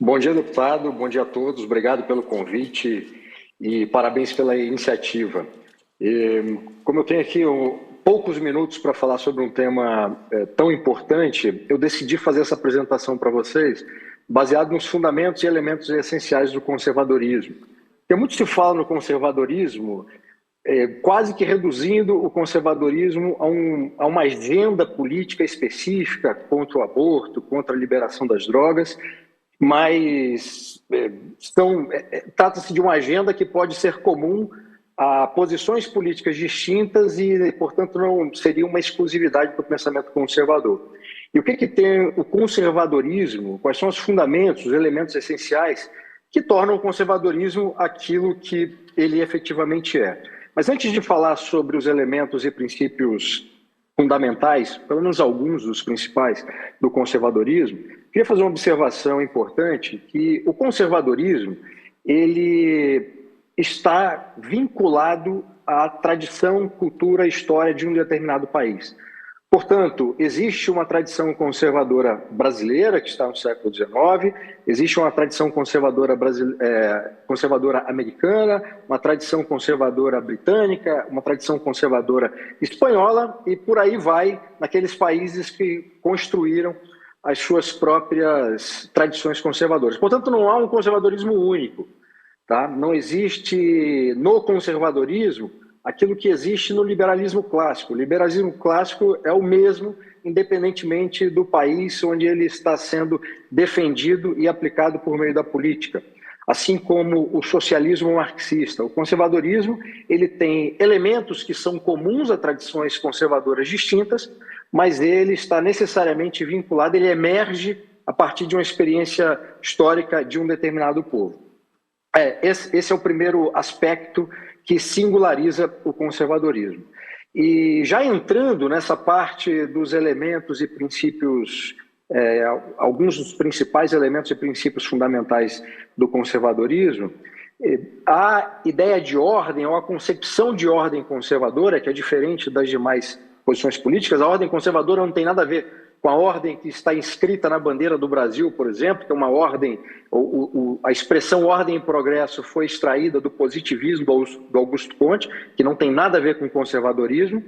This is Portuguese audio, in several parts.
Bom dia, deputado. Bom dia a todos. Obrigado pelo convite e parabéns pela iniciativa. Como eu tenho aqui poucos minutos para falar sobre um tema tão importante, eu decidi fazer essa apresentação para vocês baseado nos fundamentos e elementos essenciais do conservadorismo. Porque muito se fala no conservadorismo, quase que reduzindo o conservadorismo a uma agenda política específica contra o aborto, contra a liberação das drogas, mas trata-se de uma agenda que pode ser comum a posições políticas distintas e, portanto, não seria uma exclusividade do pensamento conservador. E o que tem o conservadorismo? Quais são os fundamentos, os elementos essenciais que tornam o conservadorismo aquilo que ele efetivamente é? Mas antes de falar sobre os elementos e princípios fundamentais, pelo menos alguns dos principais do conservadorismo, queria fazer uma observação importante, que o conservadorismo ele está vinculado à tradição, cultura, história de um determinado país. Portanto, existe uma tradição conservadora brasileira, que está no século XIX, existe uma tradição conservadora americana, uma tradição conservadora britânica, uma tradição conservadora espanhola, e por aí vai naqueles países que construíram as suas próprias tradições conservadoras. Portanto, não há um conservadorismo único. Tá? Não existe no conservadorismo aquilo que existe no liberalismo clássico. O liberalismo clássico é o mesmo, independentemente do país onde ele está sendo defendido e aplicado por meio da política. Assim como o socialismo marxista. O conservadorismo ele tem elementos que são comuns a tradições conservadoras distintas, mas ele está necessariamente vinculado, ele emerge a partir de uma experiência histórica de um determinado povo. Esse é o primeiro aspecto que singulariza o conservadorismo. E já entrando nessa parte dos elementos e princípios, alguns dos principais elementos e princípios fundamentais do conservadorismo, a ideia de ordem, ou a concepção de ordem conservadora, que é diferente das demais posições políticas, a ordem conservadora não tem nada a ver com a ordem que está inscrita na bandeira do Brasil, por exemplo, que é uma ordem, a expressão ordem e progresso foi extraída do positivismo do Augusto Comte, que não tem nada a ver com conservadorismo,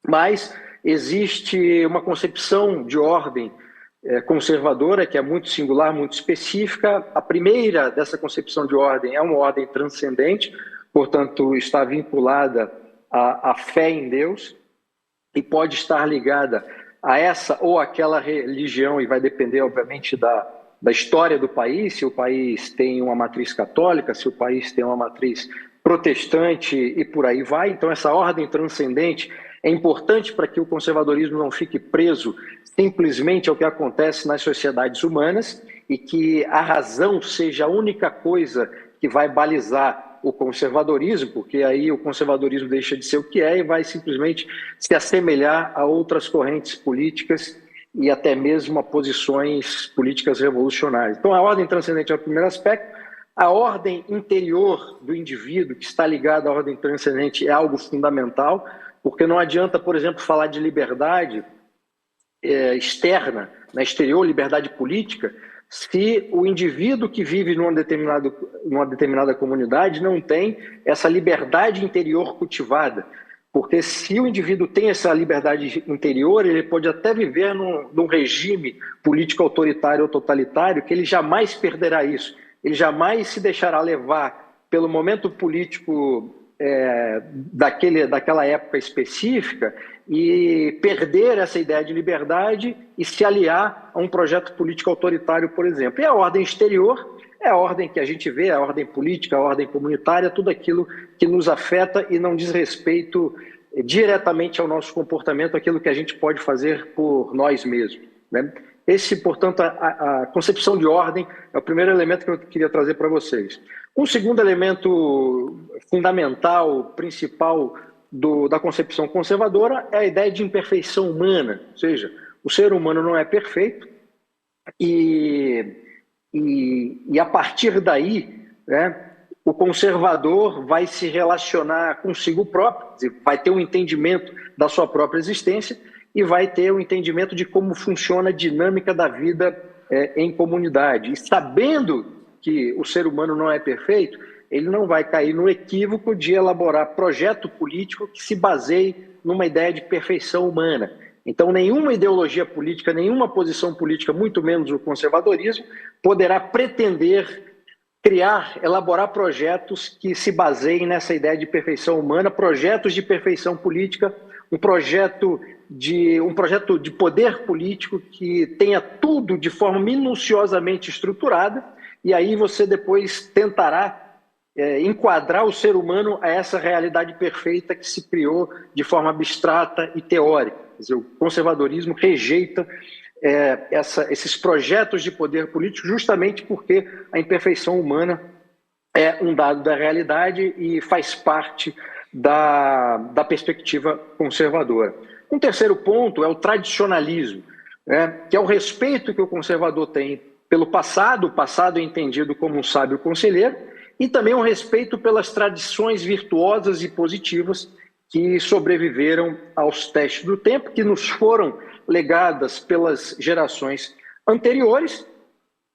mas existe uma concepção de ordem conservadora que é muito singular, muito específica. A primeira dessa concepção de ordem é uma ordem transcendente, portanto está vinculada à fé em Deus e pode estar ligada a essa ou aquela religião, e vai depender, obviamente, da história do país, se o país tem uma matriz católica, se o país tem uma matriz protestante e por aí vai. Então, essa ordem transcendente é importante para que o conservadorismo não fique preso simplesmente ao que acontece nas sociedades humanas e que a razão seja a única coisa que vai balizar o conservadorismo, porque aí o conservadorismo deixa de ser o que é e vai simplesmente se assemelhar a outras correntes políticas e até mesmo a posições políticas revolucionárias. Então, a ordem transcendente é o primeiro aspecto. A ordem interior do indivíduo, que está ligada à ordem transcendente, é algo fundamental, porque não adianta, por exemplo, falar de liberdade externa, na exterior, liberdade política, se o indivíduo que vive numa determinada comunidade não tem essa liberdade interior cultivada. Porque se o indivíduo tem essa liberdade interior, ele pode até viver num regime político autoritário ou totalitário, que ele jamais perderá isso. Ele jamais se deixará levar pelo momento político daquela época específica e perder essa ideia de liberdade e se aliar a um projeto político autoritário, por exemplo. E a ordem exterior é a ordem que a gente vê, a ordem política, a ordem comunitária, tudo aquilo que nos afeta e não diz respeito diretamente ao nosso comportamento, aquilo que a gente pode fazer por nós mesmos, né? Portanto, a concepção de ordem é o primeiro elemento que eu queria trazer para vocês. Um segundo elemento fundamental, principal da concepção conservadora é a ideia de imperfeição humana, ou seja, o ser humano não é perfeito e a partir daí, né, o conservador vai se relacionar consigo próprio, vai ter um entendimento da sua própria existência e vai ter um entendimento de como funciona a dinâmica da vida em comunidade. E sabendo que o ser humano não é perfeito, ele não vai cair no equívoco de elaborar projeto político que se baseie numa ideia de perfeição humana. Então, nenhuma ideologia política, nenhuma posição política, muito menos o conservadorismo, poderá pretender criar, elaborar projetos que se baseiem nessa ideia de perfeição humana, projetos de perfeição política, um projeto de poder político que tenha tudo de forma minuciosamente estruturada, e aí você depois tentará enquadrar o ser humano a essa realidade perfeita que se criou de forma abstrata e teórica. Quer dizer, o conservadorismo rejeita esses projetos de poder político justamente porque a imperfeição humana é um dado da realidade e faz parte da perspectiva conservadora. Um terceiro ponto é o tradicionalismo, que é o respeito que o conservador tem pelo passado, o passado é entendido como um sábio conselheiro, e também um respeito pelas tradições virtuosas e positivas que sobreviveram aos testes do tempo, que nos foram legadas pelas gerações anteriores,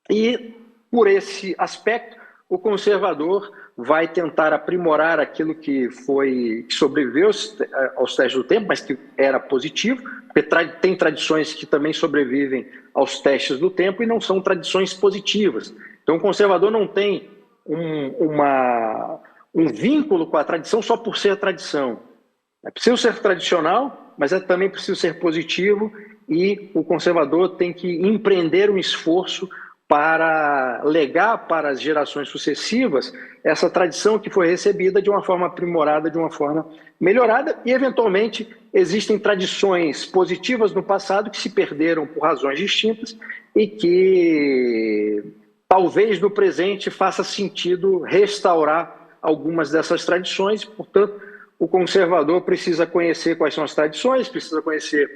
e por esse aspecto o conservador vai tentar aprimorar aquilo que sobreviveu aos testes do tempo, mas que era positivo, porque tem tradições que também sobrevivem aos testes do tempo e não são tradições positivas. Então o conservador não tem um vínculo com a tradição só por ser tradição. É preciso ser tradicional, mas também preciso ser positivo, e o conservador tem que empreender um esforço para legar para as gerações sucessivas essa tradição que foi recebida de uma forma aprimorada, de uma forma melhorada, e eventualmente existem tradições positivas no passado que se perderam por razões distintas e que talvez no presente faça sentido restaurar algumas dessas tradições. Portanto, o conservador precisa conhecer quais são as tradições, precisa conhecer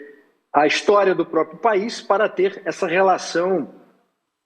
a história do próprio país para ter essa relação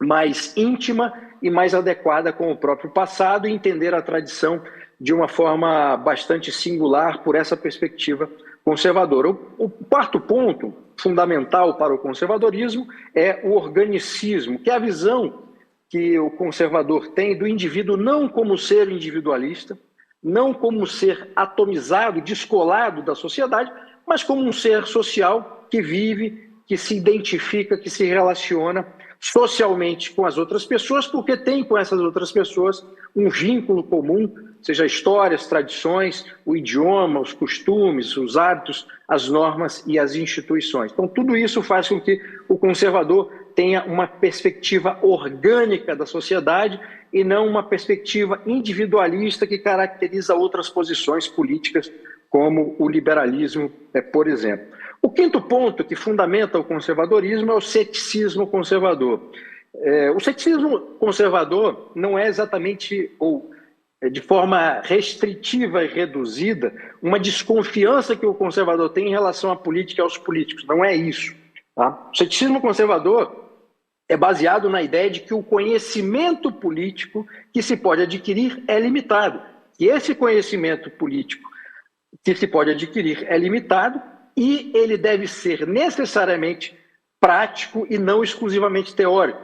mais íntima e mais adequada com o próprio passado e entender a tradição de uma forma bastante singular por essa perspectiva conservadora. O quarto ponto fundamental para o conservadorismo é o organicismo, que é a visão que o conservador tem do indivíduo não como ser individualista, não como ser atomizado, descolado da sociedade, mas como um ser social que vive, que se identifica, que se relaciona socialmente com as outras pessoas, porque tem com essas outras pessoas um vínculo comum, seja histórias, tradições, o idioma, os costumes, os hábitos, as normas e as instituições. Então, tudo isso faz com que o conservador tenha uma perspectiva orgânica da sociedade e não uma perspectiva individualista que caracteriza outras posições políticas, como o liberalismo, por exemplo. O quinto ponto que fundamenta o conservadorismo é o ceticismo conservador. O ceticismo conservador não é exatamente, ou de forma restritiva e reduzida, uma desconfiança que o conservador tem em relação à política e aos políticos. Não é isso. Tá? O ceticismo conservador é baseado na ideia de que o conhecimento político que se pode adquirir é limitado. E esse conhecimento político que se pode adquirir é limitado, e ele deve ser necessariamente prático e não exclusivamente teórico.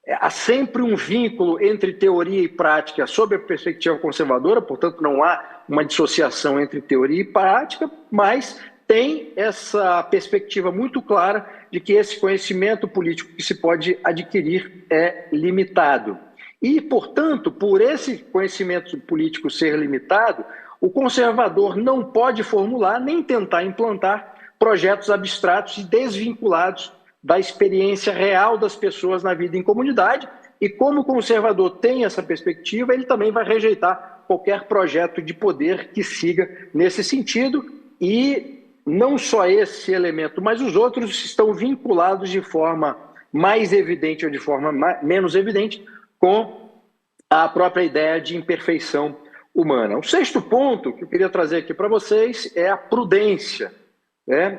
Há sempre um vínculo entre teoria e prática sob a perspectiva conservadora, portanto não há uma dissociação entre teoria e prática, mas tem essa perspectiva muito clara de que esse conhecimento político que se pode adquirir é limitado. E, portanto, por esse conhecimento político ser limitado, o conservador não pode formular nem tentar implantar projetos abstratos e desvinculados da experiência real das pessoas na vida em comunidade. E como o conservador tem essa perspectiva, ele também vai rejeitar qualquer projeto de poder que siga nesse sentido. E não só esse elemento, mas os outros estão vinculados de forma mais evidente ou de forma menos evidente com a própria ideia de imperfeição humana. O sexto ponto que eu queria trazer aqui para vocês é a prudência,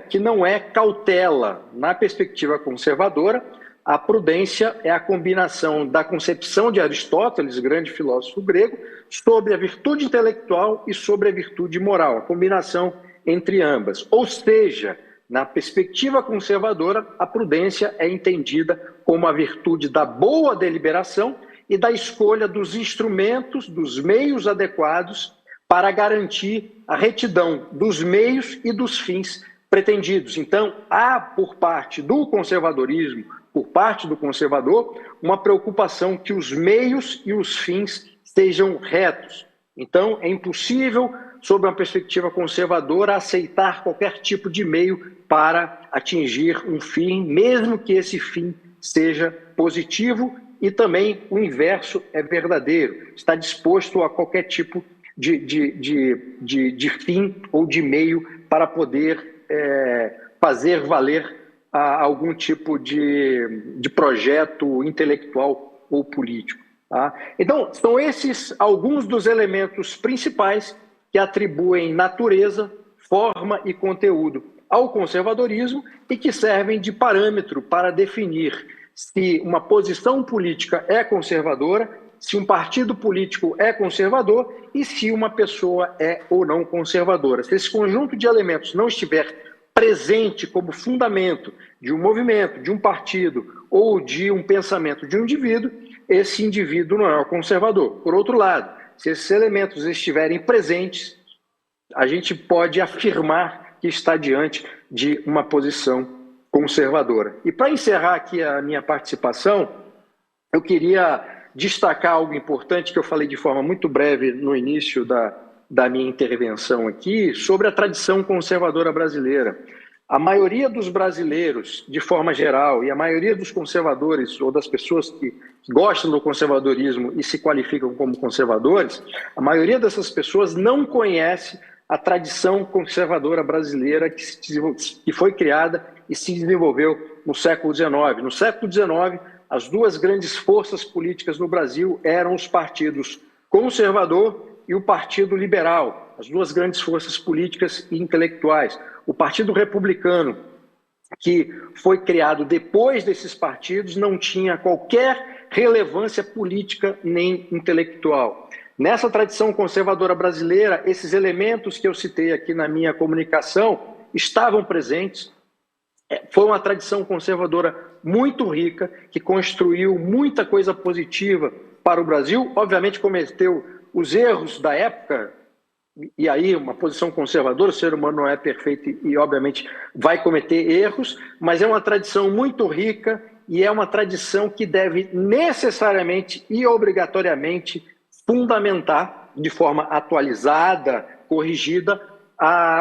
que não é cautela. Na perspectiva conservadora, a prudência é a combinação da concepção de Aristóteles, grande filósofo grego, sobre a virtude intelectual e sobre a virtude moral, a combinação entre ambas. Ou seja, Na perspectiva conservadora, a prudência é entendida como a virtude da boa deliberação e da escolha dos instrumentos, dos meios adequados para garantir a retidão dos meios e dos fins pretendidos. Então, há por parte do conservadorismo, por parte do conservador, uma preocupação que os meios e os fins sejam retos. Então, é impossível, sob uma perspectiva conservadora, aceitar qualquer tipo de meio para atingir um fim, mesmo que esse fim seja positivo, e também o inverso é verdadeiro. Está disposto a qualquer tipo de fim ou de meio para poder fazer valer algum tipo de projeto intelectual ou político. Tá? Então, são esses alguns dos elementos principais que atribuem natureza, forma e conteúdo ao conservadorismo e que servem de parâmetro para definir se uma posição política é conservadora, se um partido político é conservador e se uma pessoa é ou não conservadora. Se esse conjunto de elementos não estiver presente como fundamento de um movimento, de um partido ou de um pensamento de um indivíduo, esse indivíduo não é o conservador. Por outro lado, se esses elementos estiverem presentes, a gente pode afirmar que está diante de uma posição conservadora. E para encerrar aqui a minha participação, eu queria destacar algo importante que eu falei de forma muito breve no início da minha intervenção aqui, sobre a tradição conservadora brasileira. A maioria dos brasileiros, de forma geral, e a maioria dos conservadores ou das pessoas que gostam do conservadorismo e se qualificam como conservadores, a maioria dessas pessoas não conhece a tradição conservadora brasileira que foi criada e se desenvolveu no século XIX. No século XIX, as duas grandes forças políticas no Brasil eram os partidos conservador e o Partido Liberal, as duas grandes forças políticas e intelectuais. O Partido Republicano, que foi criado depois desses partidos, não tinha qualquer relevância política nem intelectual. Nessa tradição conservadora brasileira, esses elementos que eu citei aqui na minha comunicação estavam presentes. Foi uma tradição conservadora muito rica, que construiu muita coisa positiva para o Brasil. Obviamente cometeu os erros da época, e aí uma posição conservadora, o ser humano não é perfeito e obviamente vai cometer erros, mas é uma tradição muito rica e é uma tradição que deve necessariamente e obrigatoriamente fundamentar de forma atualizada, corrigida,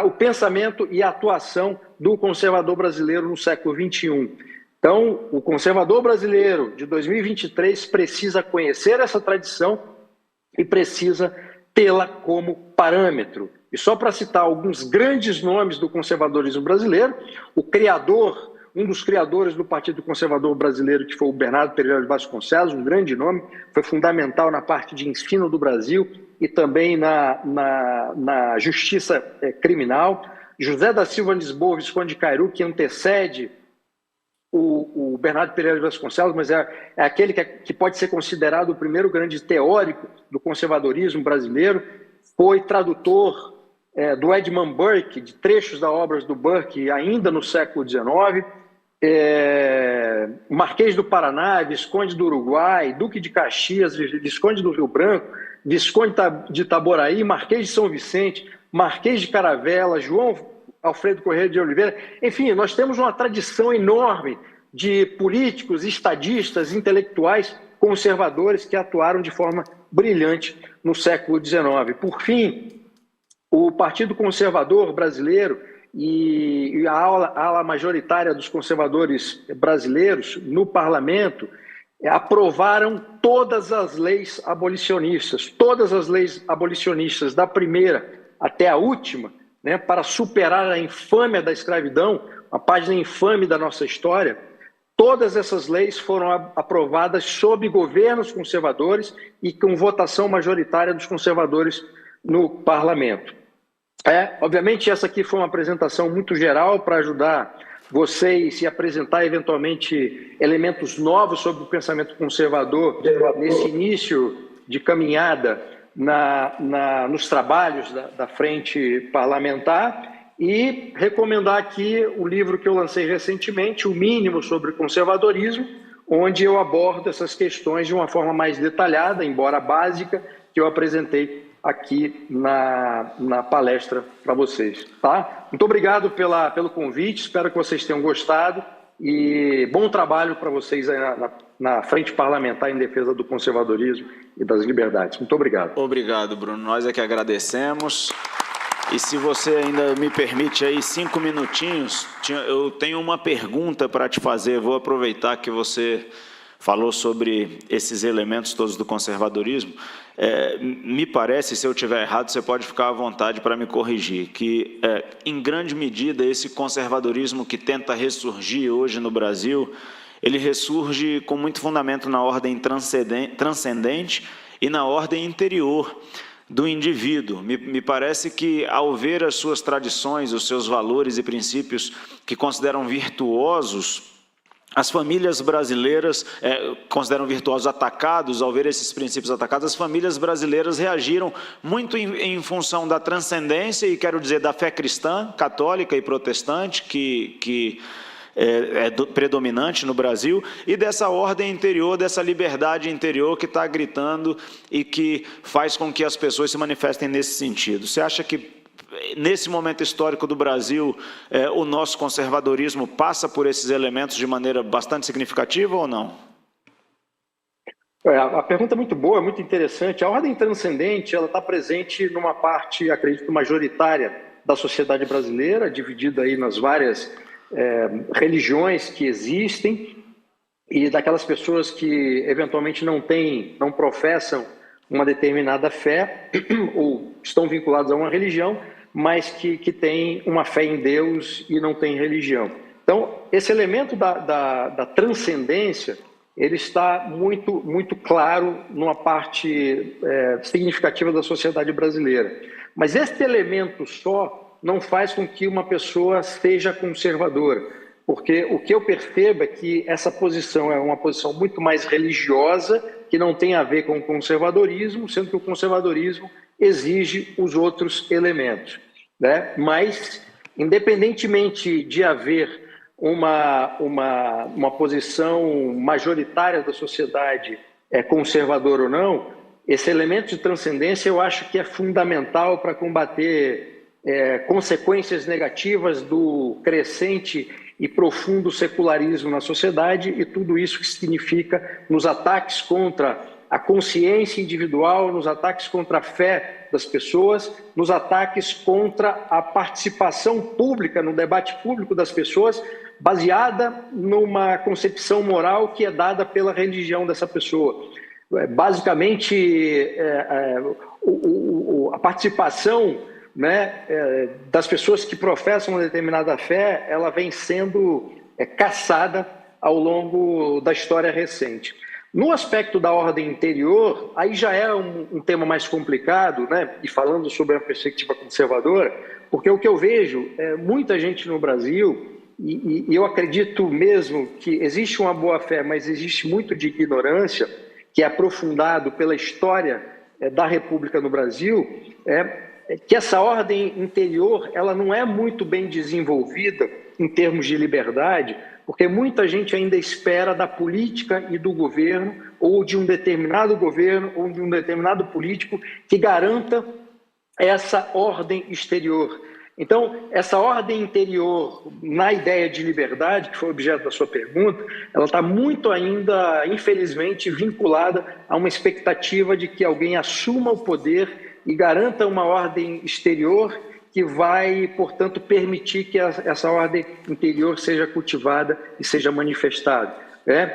o pensamento e a atuação do conservador brasileiro no século XXI. Então, o conservador brasileiro de 2023 precisa conhecer essa tradição e precisa tê-la como parâmetro. E só para citar alguns grandes nomes do conservadorismo brasileiro, o criador, um dos criadores do Partido Conservador Brasileiro, que foi o Bernardo Pereira de Vasconcelos, um grande nome, foi fundamental na parte de ensino do Brasil e também na justiça criminal. José da Silva Lisboa, Visconde de Cairu, que antecede o Bernardo Pereira de Vasconcelos, mas é aquele que pode ser considerado o primeiro grande teórico do conservadorismo brasileiro, foi tradutor do Edmund Burke, de trechos da obras do Burke ainda no século XIX, Marquês do Paraná, Visconde do Uruguai, Duque de Caxias, Visconde do Rio Branco, Visconde de Itaboraí, Marquês de São Vicente, Marquês de Caravela, João Alfredo Correia de Oliveira. Enfim, nós temos uma tradição enorme de políticos, estadistas, intelectuais conservadores que atuaram de forma brilhante no século XIX. Por fim, o Partido Conservador Brasileiro e a ala majoritária dos conservadores brasileiros no parlamento aprovaram todas as leis abolicionistas, da primeira até a última, para superar a infâmia da escravidão, uma página infame da nossa história. Todas essas leis foram aprovadas sob governos conservadores e com votação majoritária dos conservadores no parlamento. Obviamente, essa aqui foi uma apresentação muito geral para ajudar vocês e apresentar eventualmente elementos novos sobre o pensamento conservador nesse início de caminhada nos trabalhos da frente parlamentar. e recomendar aqui o livro que eu lancei recentemente, O Mínimo sobre Conservadorismo, onde eu abordo essas questões de uma forma mais detalhada, embora básica, que eu apresentei aqui na palestra para vocês. Tá? Muito obrigado pelo convite, espero que vocês tenham gostado e bom trabalho para vocês aí na Frente Parlamentar em Defesa do Conservadorismo e das Liberdades. Muito obrigado. Obrigado, Bruno. Nós é que agradecemos. E se você ainda me permite aí 5 minutinhos, eu tenho uma pergunta para te fazer. Vou aproveitar que você falou sobre esses elementos todos do conservadorismo. Me parece, se eu estiver errado, você pode ficar à vontade para me corrigir, que, em grande medida, esse conservadorismo que tenta ressurgir hoje no Brasil, ele ressurge com muito fundamento na ordem transcendente e na ordem interior do indivíduo. Me parece que, ao ver as suas tradições, os seus valores e princípios que consideram virtuosos, as famílias brasileiras consideram virtuosos atacados. Ao ver esses princípios atacados, as famílias brasileiras reagiram muito em função da transcendência, e quero dizer da fé cristã, católica e protestante, que predominante no Brasil, e dessa ordem interior, dessa liberdade interior que está gritando e que faz com que as pessoas se manifestem nesse sentido. Você acha que, nesse momento histórico do Brasil, o nosso conservadorismo passa por esses elementos de maneira bastante significativa ou não? A pergunta é muito boa, muito interessante. A ordem transcendente está presente numa parte, acredito, majoritária da sociedade brasileira, dividida aí nas várias religiões que existem, e daquelas pessoas que eventualmente não professam uma determinada fé ou estão vinculados a uma religião, mas que têm uma fé em Deus e não têm religião. Então, esse elemento da transcendência, ele está muito, muito claro numa parte significativa da sociedade brasileira. Mas esse elemento só não faz com que uma pessoa seja conservadora, porque o que eu percebo é que essa posição é uma posição muito mais religiosa, que não tem a ver com o conservadorismo, sendo que o conservadorismo exige os outros elementos, né? Mas, independentemente de haver uma posição majoritária da sociedade conservadora ou não, esse elemento de transcendência eu acho que é fundamental para combater consequências negativas do crescente e profundo secularismo na sociedade e tudo isso que significa nos ataques contra a consciência individual, nos ataques contra a fé das pessoas, nos ataques contra a participação pública, no debate público das pessoas, baseada numa concepção moral que é dada pela religião dessa pessoa. Basicamente, a participação, né, das pessoas que professam uma determinada fé, ela vem sendo caçada ao longo da história recente. No aspecto da ordem interior, aí já é um tema mais complicado, né, e falando sobre a perspectiva conservadora, porque o que eu vejo é muita gente no Brasil, e eu acredito mesmo que existe uma boa-fé, mas existe muito de ignorância, que é aprofundado pela história da República no Brasil, que essa ordem interior ela não é muito bem desenvolvida em termos de liberdade, porque muita gente ainda espera da política e do governo, ou de um determinado governo, ou de um determinado político, que garanta essa ordem exterior. Então, essa ordem interior, na ideia de liberdade, que foi objeto da sua pergunta, ela está muito ainda, infelizmente, vinculada a uma expectativa de que alguém assuma o poder e garanta uma ordem exterior que vai, portanto, permitir que essa ordem interior seja cultivada e seja manifestada.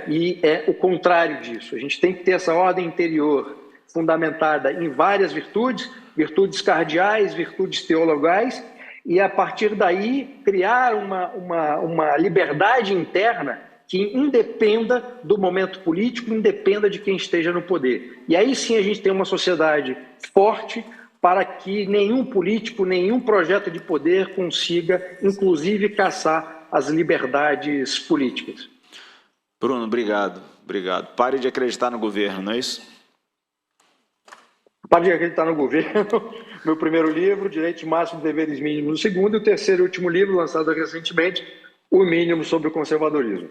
E é o contrário disso. A gente tem que ter essa ordem interior fundamentada em várias virtudes, virtudes cardeais, virtudes teologais, e, a partir daí, criar uma liberdade interna que independa do momento político, independa de quem esteja no poder. E aí sim a gente tem uma sociedade forte para que nenhum político, nenhum projeto de poder consiga, inclusive, caçar as liberdades políticas. Bruno, obrigado. Obrigado. Pare de acreditar no governo, não é isso? Pare de acreditar no governo, meu primeiro livro, Direitos Máximos e Deveres Mínimos, no segundo, e o terceiro e último livro, lançado recentemente, O Mínimo sobre o Conservadorismo.